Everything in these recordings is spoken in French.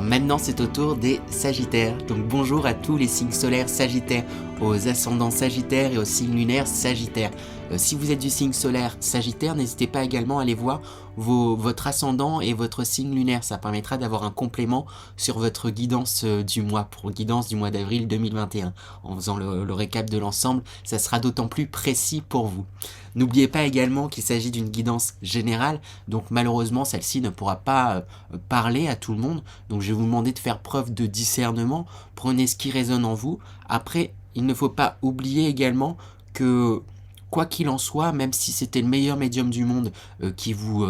Maintenant c'est au tour des Sagittaires. Donc bonjour à tous les signes solaires Sagittaires, aux ascendants Sagittaires et aux signes lunaires Sagittaires. Si vous êtes du signe solaire Sagittaire, n'hésitez pas également à aller voir votre ascendant et votre signe lunaire. Ça permettra d'avoir un complément sur votre guidance du mois, pour guidance du mois d'avril 2021. En faisant le récap de l'ensemble, ça sera d'autant plus précis pour vous. N'oubliez pas également qu'il s'agit d'une guidance générale, donc malheureusement celle-ci ne pourra pas parler à tout le monde. Donc je vais vous demander de faire preuve de discernement, prenez ce qui résonne en vous. Après, il ne faut pas oublier également que quoi qu'il en soit, même si c'était le meilleur médium du monde qui vous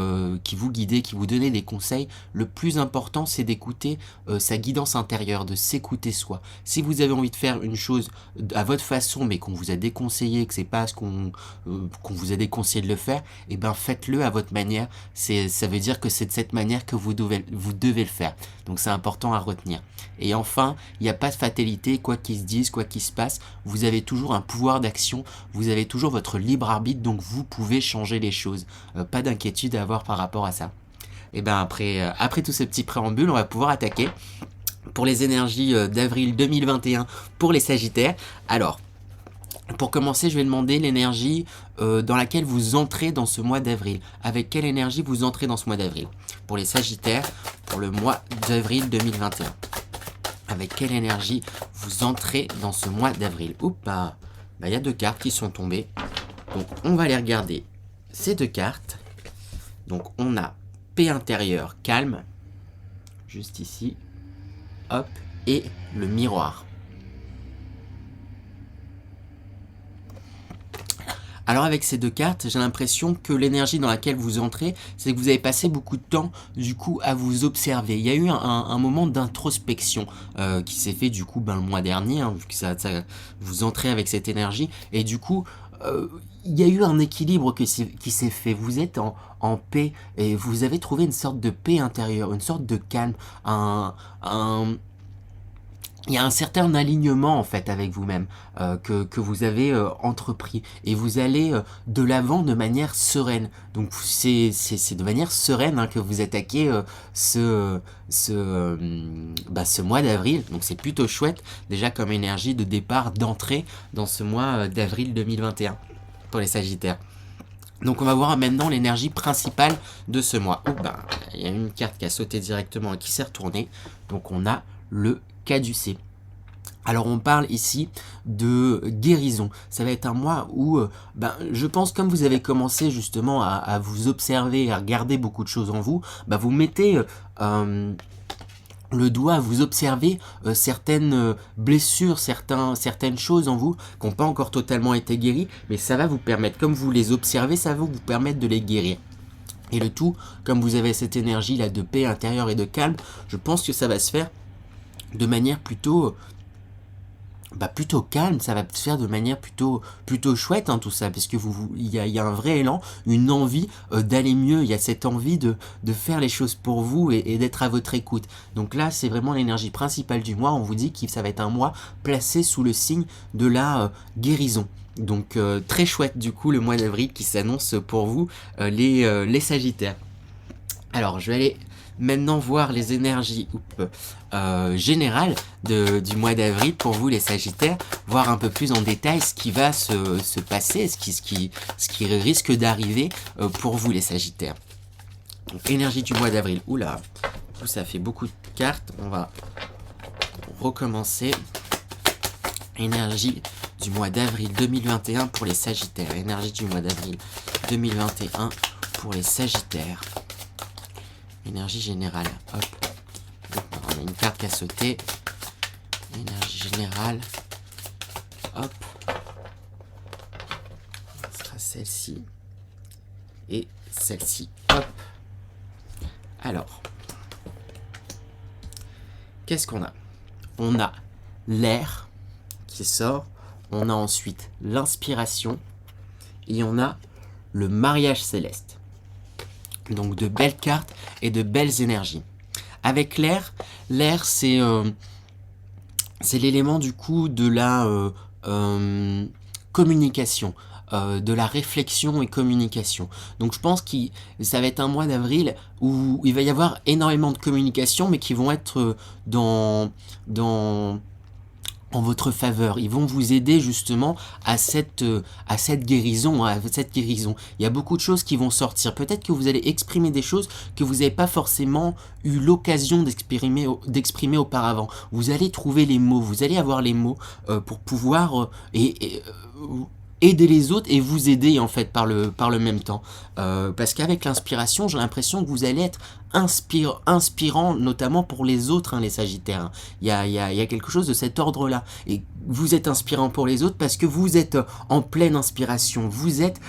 guidait, qui vous donnait des conseils, le plus important c'est d'écouter sa guidance intérieure, de s'écouter soi. Si vous avez envie de faire une chose à votre façon, mais qu'on vous a déconseillé, que c'est pas ce qu'on vous a déconseillé de le faire, et ben faites-le à votre manière. Ça veut dire que c'est de cette manière que vous devez le faire. Donc c'est important à retenir. Et enfin, il n'y a pas de fatalité, quoi qu'il se dise, quoi qu'il se passe, vous avez toujours un pouvoir d'action, vous avez toujours votre libre arbitre, donc vous pouvez changer les choses. Pas d'inquiétude à avoir par rapport à ça. Et ben après tout ce petit préambule, on va pouvoir attaquer pour les énergies d'avril 2021 pour les Sagittaires. Alors, pour commencer, je vais demander l'énergie dans laquelle vous entrez dans ce mois d'avril. Avec quelle énergie vous entrez dans ce mois d'avril? Pour les Sagittaires, pour le mois d'avril 2021. Avec quelle énergie vous entrez dans ce mois d'avril? Oups, bah, il y a deux cartes qui sont tombées. Donc, on va les regarder. Ces deux cartes. Donc, on a paix intérieure, calme. Juste ici. Hop. Et le miroir. Alors avec ces deux cartes, j'ai l'impression que l'énergie dans laquelle vous entrez, c'est que vous avez passé beaucoup de temps du coup à vous observer. Il y a eu un moment d'introspection qui s'est fait du coup le mois dernier, vu que vous entrez avec cette énergie. Et du coup, il y a eu un équilibre qui s'est fait. Vous êtes en paix et vous avez trouvé une sorte de paix intérieure, une sorte de calme, il y a un certain alignement en fait avec vous-même que vous avez entrepris et vous allez de l'avant de manière sereine. Donc c'est de manière sereine que vous attaquez ce mois d'avril. Donc c'est plutôt chouette déjà comme énergie de départ, d'entrée dans ce mois d'avril 2021 pour les Sagittaires. Donc on va voir maintenant l'énergie principale de ce mois. Il y a une carte qui a sauté directement et qui s'est retournée. Donc on a le caducée. Alors on parle ici de guérison. Ça va être un mois où, je pense comme vous avez commencé justement à vous observer, à regarder beaucoup de choses en vous, vous mettez le doigt à vous observer certaines blessures, certaines choses en vous qui n'ont pas encore totalement été guéries, mais ça va vous permettre, comme vous les observez, ça va vous permettre de les guérir. Et le tout, comme vous avez cette énergie là de paix intérieure et de calme, je pense que ça va se faire de manière plutôt calme, ça va se faire de manière plutôt chouette tout ça, parce que il y a un vrai élan, une envie d'aller mieux, il y a cette envie de faire les choses pour vous et d'être à votre écoute. Donc là c'est vraiment l'énergie principale du mois, on vous dit que ça va être un mois placé sous le signe de la guérison. Donc très chouette du coup le mois d'avril qui s'annonce pour vous les Sagittaires. Alors je vais aller maintenant voir les énergies générales du mois d'avril pour vous les Sagittaires, voir un peu plus en détail ce qui va se passer, ce qui risque d'arriver pour vous les Sagittaires. Donc, énergie du mois d'avril, oula, ça fait beaucoup de cartes, on va recommencer. Énergie du mois d'avril 2021 pour les Sagittaires, énergie du mois d'avril 2021 pour les Sagittaires. Énergie générale, hop, on a une carte qui a sauté, énergie générale, hop, ce sera celle-ci, et celle-ci, hop. Alors, qu'est-ce qu'on a? On a l'air qui sort, on a ensuite l'inspiration, et on a le mariage céleste. Donc de belles cartes et de belles énergies. Avec l'air c'est l'élément du coup de la communication. de la réflexion et communication. Donc je pense que ça va être un mois d'avril où il va y avoir énormément de communication, mais qui vont être en votre faveur. Ils vont vous aider justement à cette guérison, Il y a beaucoup de choses qui vont sortir. Peut-être que vous allez exprimer des choses que vous n'avez pas forcément eu l'occasion d'exprimer auparavant. Vous allez trouver les mots, vous allez avoir les mots pour pouvoir aider les autres et vous aider en fait par le même temps. Parce qu'avec l'inspiration, j'ai l'impression que vous allez être inspirant, notamment pour les autres, hein, les Sagittaires. Il y a quelque chose de cet ordre-là. Et vous êtes inspirant pour les autres parce que vous êtes en pleine inspiration. Vous êtes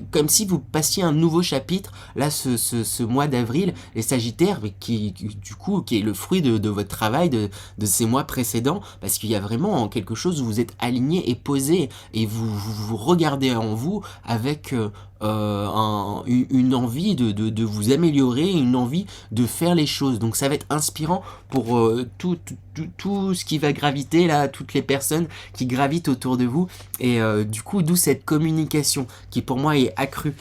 comme si vous passiez un nouveau chapitre. Là, ce mois d'avril, les Sagittaires, qui est le fruit de votre travail de ces mois précédents, parce qu'il y a vraiment quelque chose où vous êtes aligné et posé, et vous regardez en vous avec une envie de vous améliorer, une envie de faire les choses. Donc ça va être inspirant pour tout ce qui va graviter là, toutes les personnes qui gravitent autour de vous, et du coup d'où cette communication qui pour moi est accrue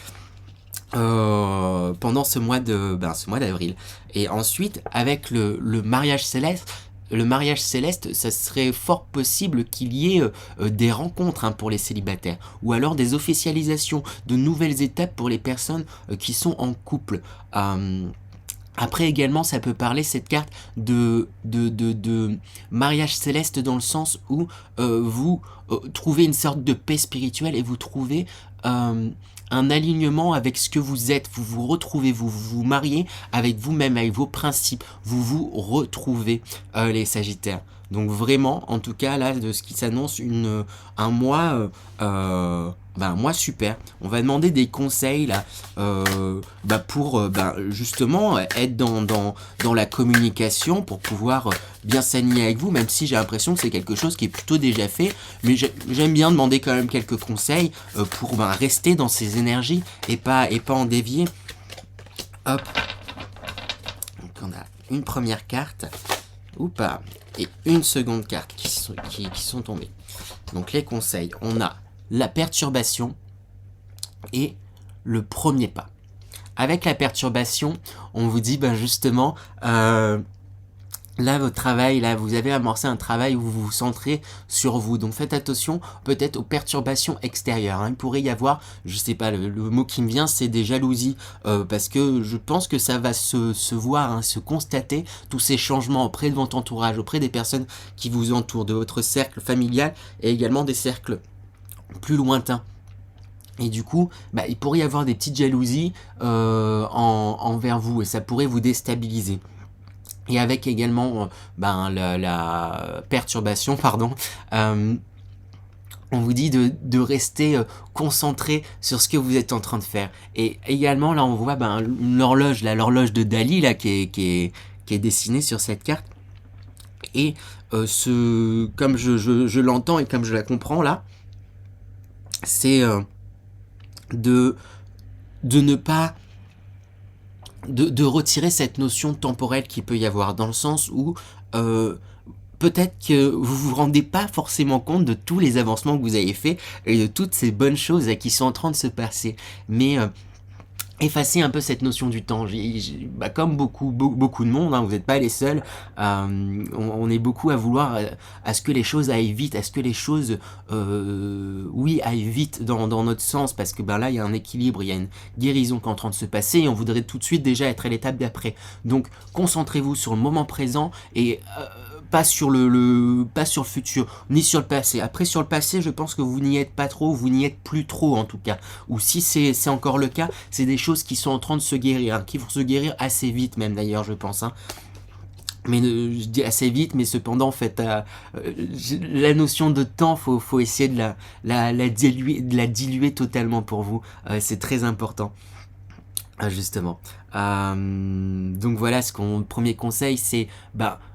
pendant ce mois d'avril. Et ensuite avec le mariage céleste, ça serait fort possible qu'il y ait des rencontres, hein, pour les célibataires, ou alors des officialisations, de nouvelles étapes pour les personnes qui sont en couple. Après également, ça peut parler, cette carte, de mariage céleste, dans le sens où vous trouvez une sorte de paix spirituelle, et vous trouvez un alignement avec ce que vous êtes. Vous vous retrouvez, vous vous mariez avec vous-même, avec vos principes. Vous vous retrouvez, les Sagittaires. Donc vraiment, en tout cas là, de ce qui s'annonce, un mois super. On va demander des conseils là pour justement être dans la communication, pour pouvoir bien s'aligner avec vous, même si j'ai l'impression que c'est quelque chose qui est plutôt déjà fait, mais j'aime bien demander quand même quelques conseils pour rester dans ces énergies et pas en dévier. Hop. Donc on a une première carte, ou pas, et une seconde carte qui sont tombées. Donc les conseils, on a la perturbation et le premier pas. Avec la perturbation, on vous dit justement, là, votre travail, là, vous avez amorcé un travail où vous vous centrez sur vous. Donc faites attention peut-être aux perturbations extérieures, hein. Il pourrait y avoir, je sais pas, le mot qui me vient, c'est des jalousies, parce que je pense que ça va se voir, hein, se constater, tous ces changements auprès de votre entourage, auprès des personnes qui vous entourent, de votre cercle familial, et également des cercles plus lointains. Et du coup, il pourrait y avoir des petites jalousies envers vous, et ça pourrait vous déstabiliser. Et avec également la perturbation, on vous dit de rester concentré sur ce que vous êtes en train de faire. Et également, là, on voit l'horloge de Dali là, qui est dessinée sur cette carte. Et comme je l'entends et comme je la comprends là, c'est de ne pas de retirer cette notion temporelle qu'il peut y avoir, dans le sens où peut-être que vous vous rendez pas forcément compte de tous les avancements que vous avez fait et de toutes ces bonnes choses qui sont en train de se passer, mais effacer un peu cette notion du temps. Comme beaucoup de monde, hein, vous n'êtes pas les seuls, on est beaucoup à vouloir à ce que les choses aillent vite, à ce que les choses aillent vite dans notre sens, parce que là il y a un équilibre, il y a une guérison qui est en train de se passer, et on voudrait tout de suite déjà être à l'étape d'après. Donc concentrez-vous sur le moment présent, et pas sur le futur, ni sur le passé. Après, sur le passé, je pense que vous n'y êtes pas trop, vous n'y êtes plus trop en tout cas. Ou si c'est encore le cas, c'est des choses qui sont en train de se guérir, hein, qui vont se guérir assez vite même d'ailleurs, je pense. Hein. Mais je dis assez vite, mais cependant, en fait, la notion de temps, faut essayer de la diluer totalement pour vous. C'est très important. Justement. Donc voilà, premier conseil, c'est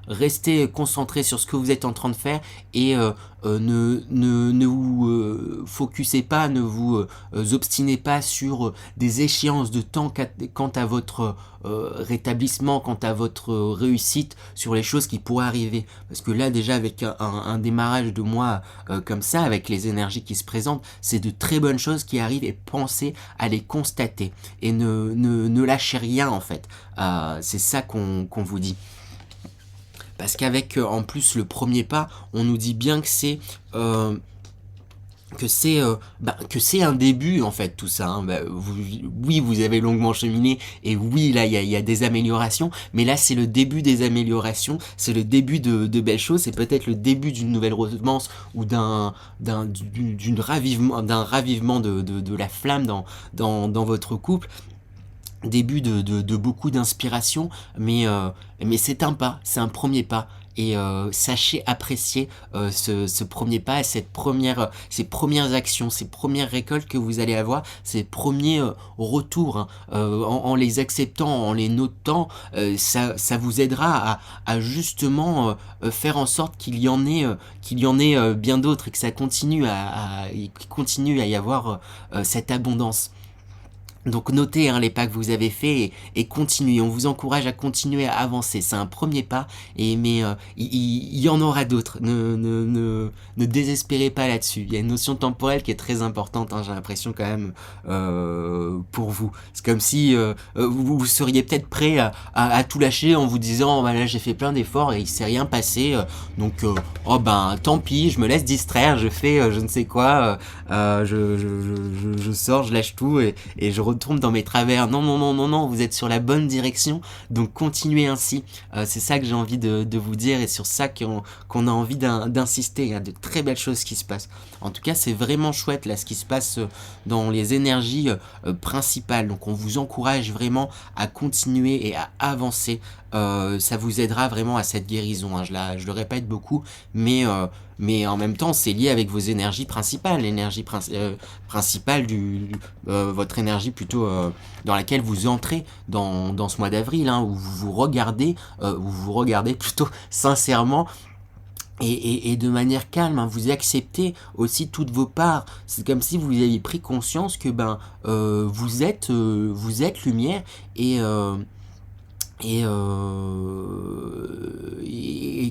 restez concentré sur ce que vous êtes en train de faire et ne vous focusez pas, ne vous obstinez pas sur des échéances de temps quant à votre rétablissement, quant à votre réussite, sur les choses qui pourraient arriver. Parce que là déjà avec un démarrage de mois comme ça, avec les énergies qui se présentent, c'est de très bonnes choses qui arrivent et pensez à les constater. Et ne lâchez rien en fait. C'est ça qu'on vous dit. Parce qu'avec en plus le premier pas, on nous dit bien que c'est que c'est un début en fait tout ça. Hein. Oui, vous avez longuement cheminé et oui, là il y a des améliorations, mais là c'est le début des améliorations, c'est le début de belles choses, c'est peut-être le début d'une nouvelle romance ou d'un ravivement de la flamme dans votre couple. Début de beaucoup d'inspiration, mais c'est un pas, c'est un premier pas. Et sachez apprécier ce premier pas, ces premières actions, ces premières récoltes que vous allez avoir, ces premiers retours, hein. En les acceptant, en les notant, ça vous aidera à justement faire en sorte qu'il y en ait bien d'autres et que ça continue qu'il continue à y avoir cette abondance. Donc notez les pas que vous avez faits et continuez. On vous encourage à continuer à avancer. C'est un premier pas, mais il y en aura d'autres. Ne désespérez pas là-dessus. Il y a une notion temporelle qui est très importante, hein, j'ai l'impression quand même pour vous. C'est comme si vous seriez peut-être prêt à tout lâcher en vous disant là j'ai fait plein d'efforts et il s'est rien passé. Donc tant pis, je me laisse distraire, je fais je ne sais quoi, je sors, je lâche tout et je retourne dans mes travers. Non, vous êtes sur la bonne direction, donc continuez ainsi. C'est ça que j'ai envie de vous dire et sur ça qu'on a envie d'insister. Il y a de très belles choses qui se passent. En tout cas, c'est vraiment chouette là ce qui se passe dans les énergies principales. Donc on vous encourage vraiment à continuer et à avancer. Ça vous aidera vraiment à cette guérison. Hein. Je le répète beaucoup, mais en même temps, c'est lié avec vos énergies principales. L'énergie principale votre énergie plutôt dans laquelle vous entrez dans ce mois d'avril, hein, où vous regardez plutôt sincèrement et de manière calme, hein, vous acceptez aussi toutes vos parts. C'est comme si vous aviez pris conscience que vous êtes lumière et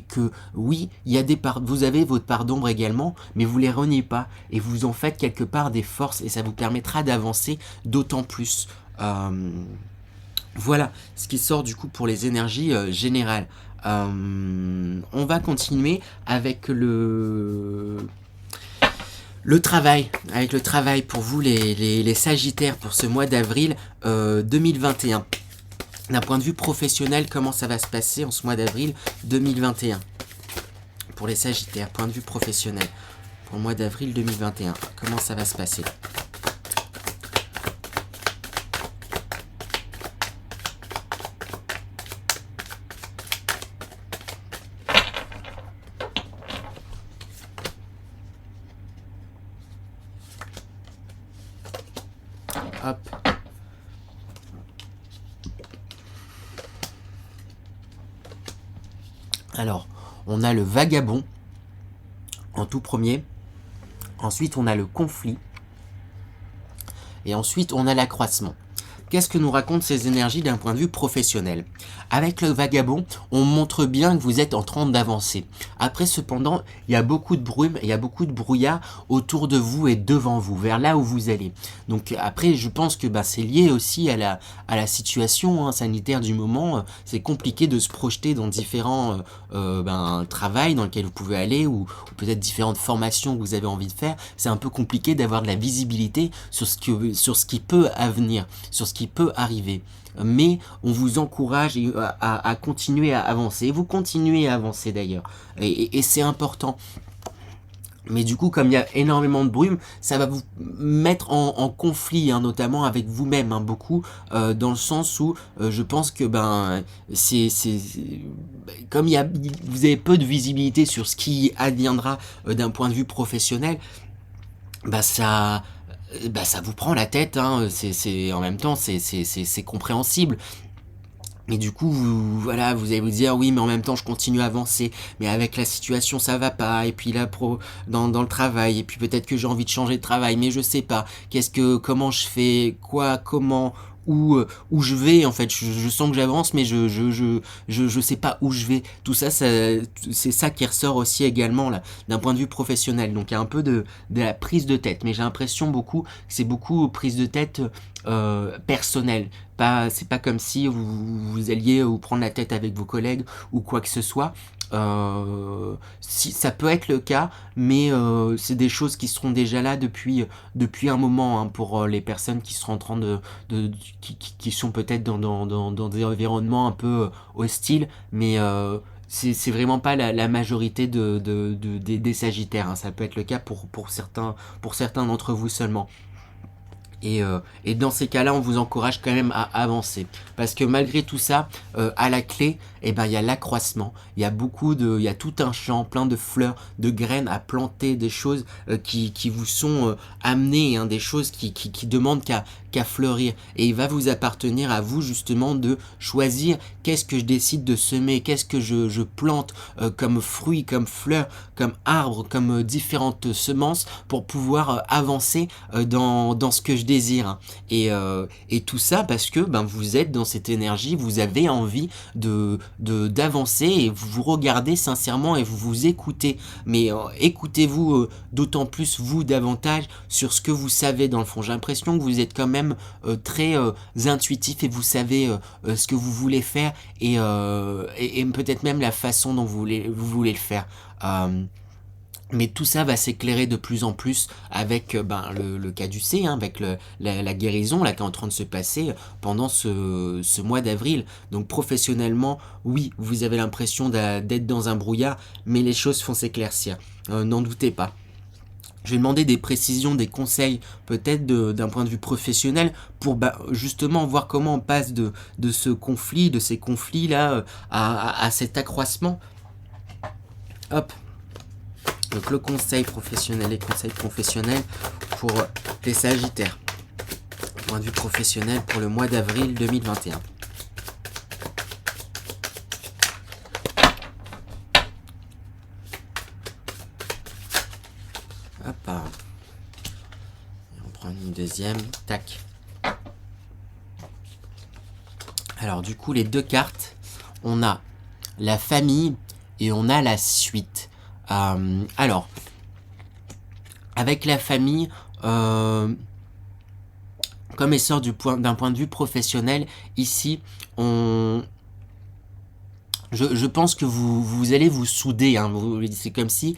que oui, il y a des parts, vous avez votre part d'ombre également, mais vous les reniez pas et vous en faites quelque part des forces et ça vous permettra d'avancer d'autant plus. Voilà ce qui sort du coup pour les énergies générales. On va continuer avec le travail, pour vous les Sagittaires pour ce mois d'avril 2021. D'un point de vue professionnel, comment ça va se passer en ce mois d'avril 2021 pour les Sagittaires, point de vue professionnel pour le mois d'avril 2021, comment ça va se passer? Hop. Alors, on a le vagabond en tout premier. Ensuite, on a le conflit. Et ensuite, on a l'accroissement. Qu'est-ce que nous racontent ces énergies d'un point de vue professionnel? Avec le vagabond, on montre bien que vous êtes en train d'avancer. Après, cependant, il y a beaucoup de brume, il y a beaucoup de brouillard autour de vous et devant vous, vers là où vous allez. Donc après, je pense que c'est lié aussi à la situation sanitaire du moment. C'est compliqué de se projeter dans différents travails dans lesquels vous pouvez aller ou peut-être différentes formations que vous avez envie de faire. C'est un peu compliqué d'avoir de la visibilité sur ce qui peut venir, sur ce qui peut arriver. Mais on vous encourage à continuer à avancer. Et vous continuez à avancer d'ailleurs. Et c'est important. Mais du coup, comme il y a énormément de brume, ça va vous mettre en conflit, notamment avec vous-même, beaucoup, dans le sens où je pense que comme vous avez peu de visibilité sur ce qui adviendra d'un point de vue professionnel, bah, ça vous prend la tête, hein, en même temps, c'est compréhensible. Et du coup, voilà, vous allez vous dire, oui, mais en même temps, je continue à avancer, mais avec la situation, ça va pas, et puis là, dans le travail, et puis peut-être que j'ai envie de changer de travail, mais je sais pas, comment je fais, quoi, comment, où je vais, en fait, je sens que j'avance, mais je sais pas où je vais. Tout ça, c'est ça qui ressort aussi également, là, d'un point de vue professionnel. Donc, il y a un peu de la prise de tête, mais j'ai l'impression beaucoup, que c'est beaucoup prise de tête personnelle. C'est pas comme si vous alliez vous prendre la tête avec vos collègues ou quoi que ce soit. Si ça peut être le cas, mais c'est des choses qui seront déjà là depuis un moment, hein, pour les personnes qui seront en train qui sont peut-être dans des environnements un peu hostiles, mais c'est vraiment pas la majorité des Sagittaires, hein. Ça peut être le cas pour certains d'entre vous seulement. Et dans ces cas-là, on vous encourage quand même à avancer. Parce que malgré tout ça, à la clé, eh ben, il y a l'accroissement. Il y a tout un champ plein de fleurs, de graines à planter, des choses qui vous sont amenées, hein, des choses qui demandent qu'à fleurir. Et il va vous appartenir à vous justement de choisir qu'est-ce que je décide de semer, qu'est-ce que je plante comme fruits, comme fleurs, comme arbres, comme différentes semences pour pouvoir avancer dans ce que je désire. Et tout ça parce que ben, vous êtes dans cette énergie, vous avez envie d'avancer et vous vous regardez sincèrement et vous vous écoutez. Mais écoutez-vous d'autant plus vous davantage sur ce que vous savez dans le fond. J'ai l'impression que vous êtes quand même très intuitif et vous savez ce que vous voulez faire et peut-être même la façon dont vous voulez le faire. Mais tout ça va s'éclairer de plus en plus avec le caducée, hein, avec la guérison là, qui est en train de se passer pendant ce mois d'avril. Donc professionnellement, oui, vous avez l'impression d'être dans un brouillard, mais les choses vont s'éclaircir. N'en doutez pas. Je vais demander des précisions, des conseils, peut-être d'un point de vue professionnel, pour justement voir comment on passe de ces conflits-là, à cet accroissement. Hop. Donc le conseil professionnel, les conseils professionnels pour les Sagittaires. Point de vue professionnel pour le mois d'avril 2021. Hop. Et on prend une deuxième. Tac. Alors du coup les deux cartes, on a la famille et on a la suite. Alors, avec la famille, comme elle sort d'un point de vue professionnel, ici, je pense que vous allez vous souder, hein, c'est comme si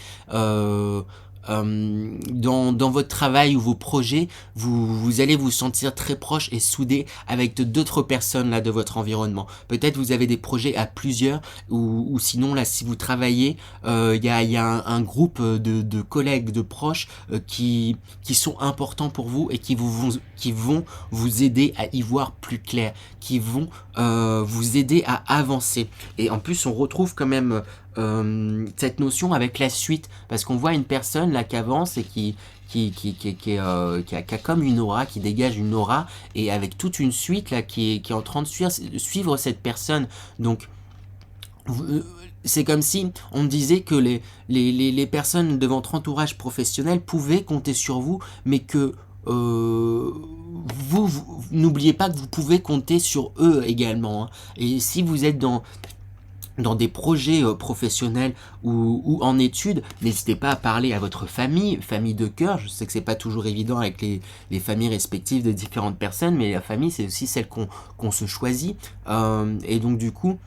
dans votre travail ou vos projets, vous allez vous sentir très proche et soudé avec d'autres personnes là de votre environnement. Peut-être vous avez des projets à plusieurs ou sinon là si vous travaillez, il y a un groupe de collègues, de proches qui sont importants pour vous et qui vont vous aider à y voir plus clair, qui vont vous aider à avancer. Et en plus on retrouve quand même cette notion avec la suite, parce qu'on voit une personne là qui avance et qui a comme une aura, qui dégage une aura, et avec toute une suite là qui est en train de suivre cette personne. Donc c'est comme si on disait que les personnes de votre entourage professionnel pouvaient compter sur vous, mais que vous n'oubliez pas que vous pouvez compter sur eux également, hein. Et si vous êtes dans des projets professionnels ou en études, n'hésitez pas à parler à votre famille de cœur. Je sais que c'est pas toujours évident avec les familles respectives de différentes personnes, mais la famille c'est aussi celle qu'on se choisit. Et donc du coup,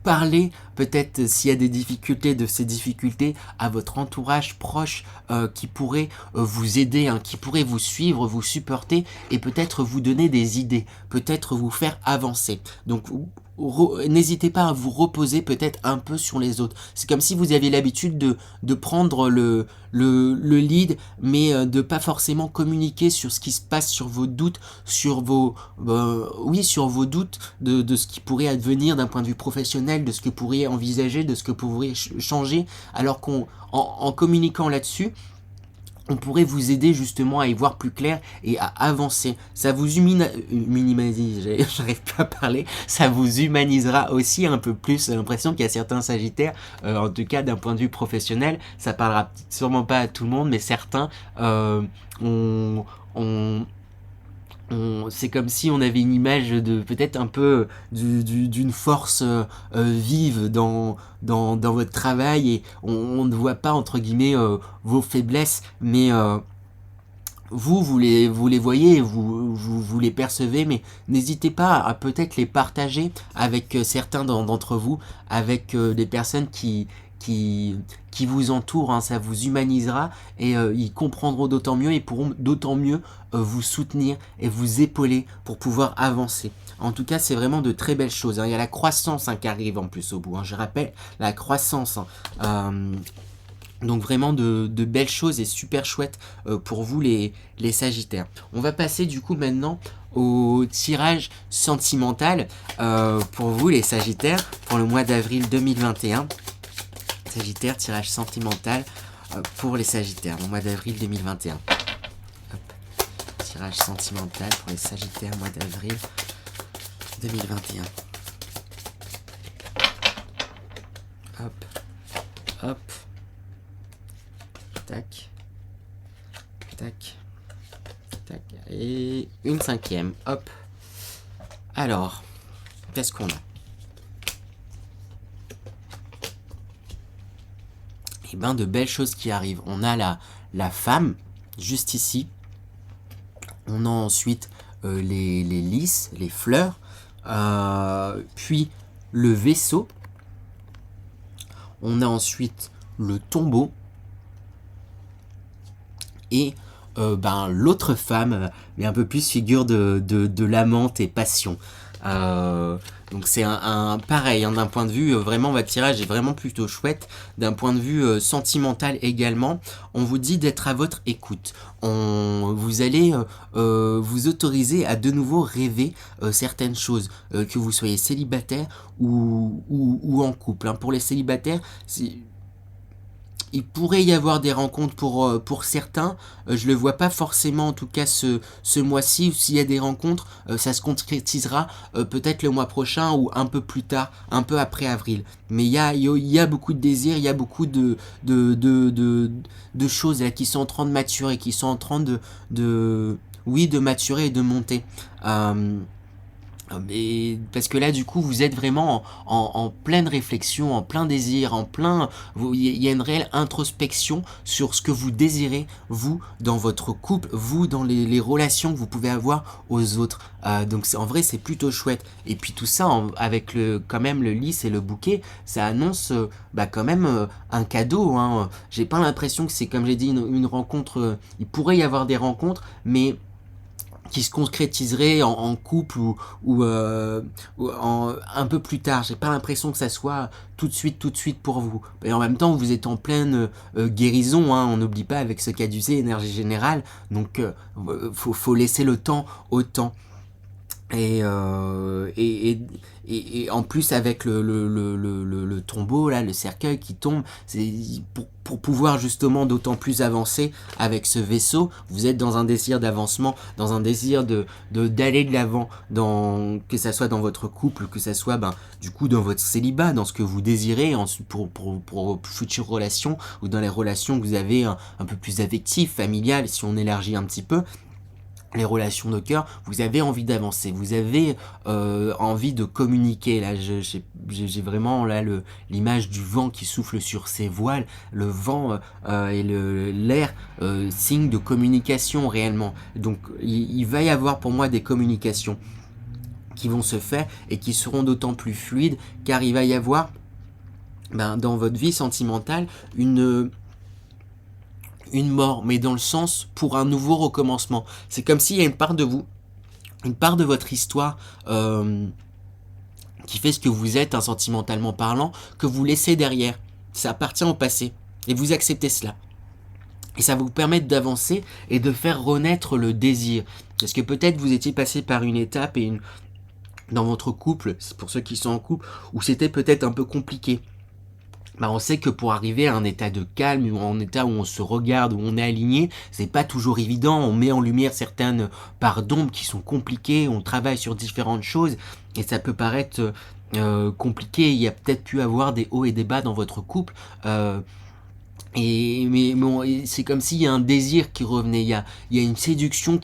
parlez peut-être s'il y a des difficultés, de ces difficultés à votre entourage proche qui pourrait vous aider, hein, qui pourrait vous suivre, vous supporter et peut-être vous donner des idées, peut-être vous faire avancer. Donc n'hésitez pas à vous reposer peut-être un peu sur les autres. C'est comme si vous aviez l'habitude de prendre le lead, mais de pas forcément communiquer sur ce qui se passe, sur vos doutes, sur vos doutes de ce qui pourrait advenir d'un point de vue professionnel, de ce que vous pourriez envisager, de ce que vous pourriez changer, alors en communiquant là-dessus, on pourrait vous aider justement à y voir plus clair et à avancer. Ça vous j'arrive pas à parler, ça vous humanisera aussi un peu plus. J'ai l'impression qu'il y a certains sagittaires, en tout cas d'un point de vue professionnel, ça parlera sûrement pas à tout le monde, mais certains, on, on, c'est comme si on avait une image de peut-être un peu d'une force vive dans votre travail et on ne voit pas entre guillemets vos faiblesses, mais vous les voyez, vous les percevez, mais n'hésitez pas à peut-être les partager avec certains d'entre vous, avec des personnes qui vous entourent, hein, ça vous humanisera et ils comprendront d'autant mieux et pourront d'autant mieux vous soutenir et vous épauler pour pouvoir avancer. En tout cas, c'est vraiment de très belles choses, hein. Il y a la croissance qui arrive en plus au bout, hein. Je rappelle, la croissance. Donc vraiment de belles choses et super chouettes pour vous les Sagittaires. On va passer du coup maintenant au tirage sentimental pour vous les Sagittaires pour le mois d'avril 2021. Sagittaire, tirage sentimental pour les Sagittaires, au mois d'avril 2021. Hop. Tirage sentimental pour les Sagittaires, mois d'avril 2021. Hop, hop, tac, tac, tac, et une cinquième, hop. Alors, qu'est-ce qu'on a? Et ben de belles choses qui arrivent. On a la femme, juste ici. On a ensuite les lys, les fleurs. Puis le vaisseau. On a ensuite le tombeau. Et l'autre femme, mais un peu plus figure de l'amante et passion. Donc c'est pareil, hein, d'un point de vue, vraiment votre tirage est vraiment plutôt chouette. D'un point de vue sentimental également, on vous dit d'être à votre écoute. Vous allez vous autoriser à de nouveau rêver certaines choses, que vous soyez célibataire ou en couple, hein. Pour les célibataires, il pourrait y avoir des rencontres pour certains. Je le vois pas forcément en tout cas ce mois-ci. S'il y a des rencontres, ça se concrétisera peut-être le mois prochain ou un peu plus tard, un peu après avril. Mais il y a beaucoup de désirs, il y a beaucoup de choses là, qui sont en train de maturer, qui sont en train de maturer et de monter. Et parce que là du coup vous êtes vraiment en pleine réflexion, en plein désir, il y a une réelle introspection sur ce que vous désirez, vous, dans votre couple, vous, dans les relations que vous pouvez avoir aux autres. Donc en vrai c'est plutôt chouette. Et puis tout ça avec quand même le lys et le bouquet, ça annonce quand même un cadeau, hein. J'ai pas l'impression que c'est, comme j'ai dit, une rencontre, il pourrait y avoir des rencontres, mais qui se concrétiserait en couple ou un peu plus tard. J'ai pas l'impression que ça soit tout de suite pour vous. Et en même temps, vous êtes en pleine guérison, hein, on n'oublie pas avec ce caducée, énergie générale. Donc, faut laisser le temps au temps. Et en plus avec le tombeau là, le cercueil qui tombe, c'est pour pouvoir justement d'autant plus avancer avec ce vaisseau. Vous êtes dans un désir d'avancement, dans un désir d'aller de l'avant, que ça soit dans votre couple, que ça soit du coup dans votre célibat, dans ce que vous désirez ensuite pour vos futures relations ou dans les relations que vous avez un peu plus affectives, familiales, si on élargit un petit peu. Les relations de cœur, vous avez envie d'avancer, vous avez envie de communiquer. Là, j'ai vraiment là l'image du vent qui souffle sur ses voiles. Le vent et l'air, signe de communication réellement. Donc, il va y avoir pour moi des communications qui vont se faire et qui seront d'autant plus fluides, car il va y avoir dans votre vie sentimentale une mort, mais dans le sens pour un nouveau recommencement. C'est comme s'il y a une part de vous, une part de votre histoire qui fait ce que vous êtes, sentimentalement parlant, que vous laissez derrière. Ça appartient au passé. Et vous acceptez cela. Et ça va vous permettre d'avancer et de faire renaître le désir. Parce que peut-être vous étiez passé par une étape dans votre couple, c'est pour ceux qui sont en couple, où c'était peut-être un peu compliqué. bah on sait que pour arriver à un état de calme, ou un état où on se regarde, où on est aligné, c'est pas toujours évident. On met en lumière certaines parts d'ombre qui sont compliquées, on travaille sur différentes choses, et ça peut paraître compliqué. Il y a peut-être pu avoir des hauts et des bas dans votre couple. Mais bon, c'est comme s'il y a un désir qui revenait, il y a une séduction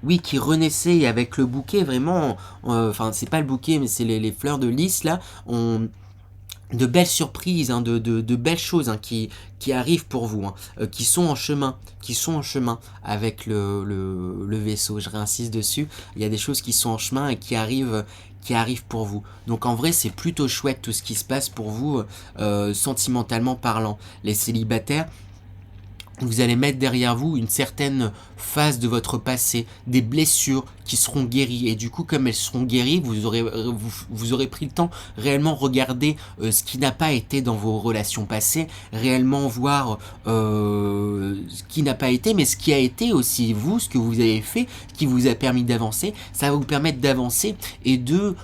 oui, qui renaissait avec le bouquet, vraiment. Enfin, c'est pas le bouquet, mais c'est les fleurs de lys, là. De belles surprises, hein, de belles choses, hein, qui arrivent pour vous, hein, qui sont en chemin, avec le vaisseau. Je réinsiste dessus. Il y a des choses qui sont en chemin et qui arrivent pour vous. Donc en vrai, c'est plutôt chouette tout ce qui se passe pour vous, sentimentalement parlant. Les célibataires, vous allez mettre derrière vous une certaine phase de votre passé, des blessures qui seront guéries. Et du coup, comme elles seront guéries, vous aurez pris le temps réellement regarder ce qui n'a pas été dans vos relations passées, réellement voir ce qui n'a pas été, mais ce qui a été aussi vous, ce que vous avez fait, qui vous a permis d'avancer. Ça va vous permettre d'avancer et de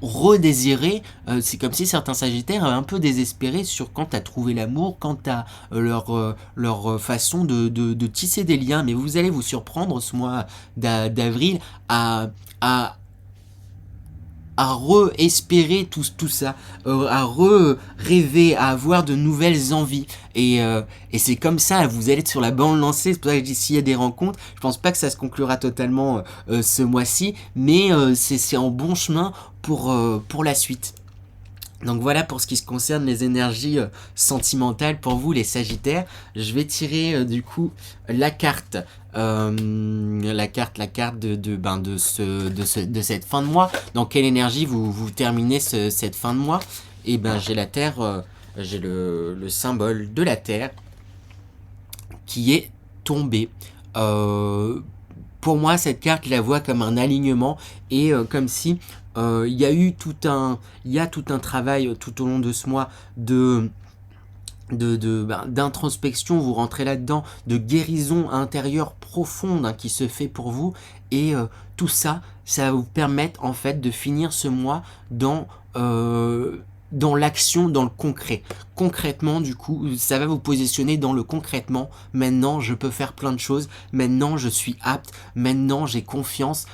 redésirer. C'est comme si certains sagittaires avaient un peu désespéré sur quant à trouver l'amour, quant à leur façon de tisser des liens, mais vous allez vous surprendre ce mois d'avril à re-espérer tout ça, à re-rêver, à avoir de nouvelles envies. Et c'est comme ça, vous allez être sur la bande lancée. C'est pour ça que je dis s'il y a des rencontres, je pense pas que ça se conclura totalement ce mois-ci, mais c'est en bon chemin pour la suite. Donc voilà pour ce qui se concerne les énergies sentimentales pour vous les Sagittaires. Je vais tirer du coup la carte de cette fin de mois. Dans quelle énergie vous terminez cette fin de mois? Et ben j'ai la Terre, j'ai le symbole de la Terre qui est tombé. Pour moi, cette carte, je la vois comme un alignement et comme si il y a tout un travail tout au long de ce mois d'introspection, vous rentrez là-dedans, de guérison intérieure profonde, hein, qui se fait pour vous, et tout ça, ça va vous permettre en fait de finir ce mois dans l'action, dans le concret. Concrètement, du coup, ça va vous positionner dans le concrètement. Maintenant, je peux faire plein de choses. Maintenant, je suis apte. Maintenant, j'ai confiance.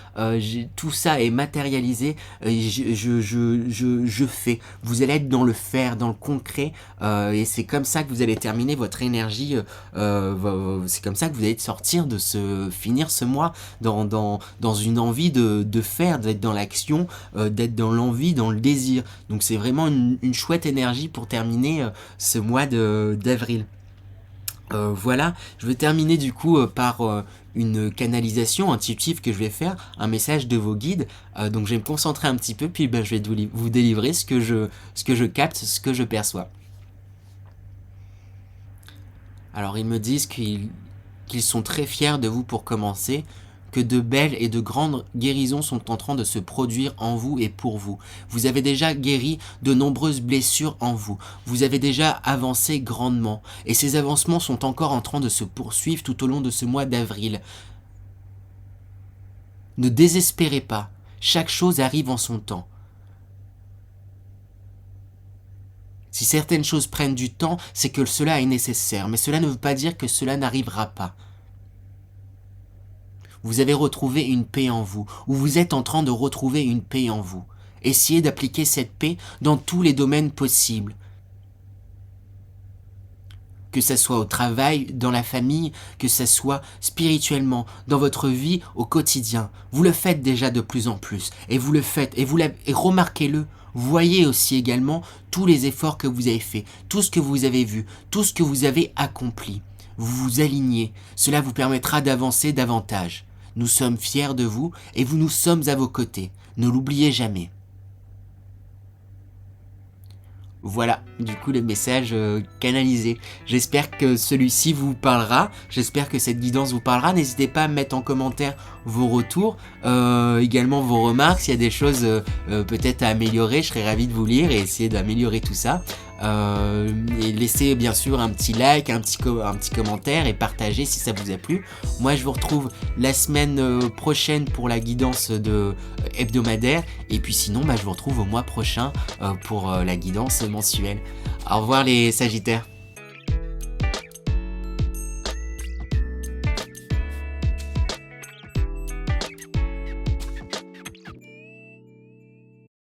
Tout ça est matérialisé. Je fais. Vous allez être dans le faire, dans le concret. Et c'est comme ça que vous allez terminer votre énergie. C'est comme ça que vous allez sortir finir ce mois dans une envie de faire, d'être dans l'action, d'être dans l'envie, dans le désir. Donc c'est vraiment une chouette énergie pour terminer ce mois d'avril. Voilà, je vais terminer du coup par une canalisation intuitive que je vais faire, un message de vos guides. Donc je vais me concentrer un petit peu, puis je vais vous délivrer ce que je capte, ce que je perçois. Alors ils me disent qu'ils sont très fiers de vous pour commencer, que de belles et de grandes guérisons sont en train de se produire en vous et pour vous. Vous avez déjà guéri de nombreuses blessures en vous. Vous avez déjà avancé grandement. Et ces avancements sont encore en train de se poursuivre tout au long de ce mois d'avril. Ne désespérez pas. Chaque chose arrive en son temps. Si certaines choses prennent du temps, c'est que cela est nécessaire. Mais cela ne veut pas dire que cela n'arrivera pas. Vous avez retrouvé une paix en vous, ou vous êtes en train de retrouver une paix en vous. Essayez d'appliquer cette paix dans tous les domaines possibles. Que ça soit au travail, dans la famille, que ça soit spirituellement, dans votre vie au quotidien. Vous le faites déjà de plus en plus, et vous le faites, et remarquez-le. Voyez aussi également tous les efforts que vous avez faits, tout ce que vous avez vu, tout ce que vous avez accompli. Vous vous alignez, cela vous permettra d'avancer davantage. Nous sommes fiers de vous et nous sommes à vos côtés. Ne l'oubliez jamais. Voilà, du coup le message canalisé. J'espère que celui-ci vous parlera, j'espère que cette guidance vous parlera. N'hésitez pas à mettre en commentaire vos retours, également vos remarques, s'il y a des choses peut-être à améliorer, je serais ravi de vous lire et essayer d'améliorer tout ça. Et laissez bien sûr un petit like, un petit commentaire et partagez si ça vous a plu. Moi je vous retrouve la semaine prochaine pour la guidance hebdomadaire et puis sinon je vous retrouve au mois prochain pour la guidance mensuelle. Au revoir les Sagittaires.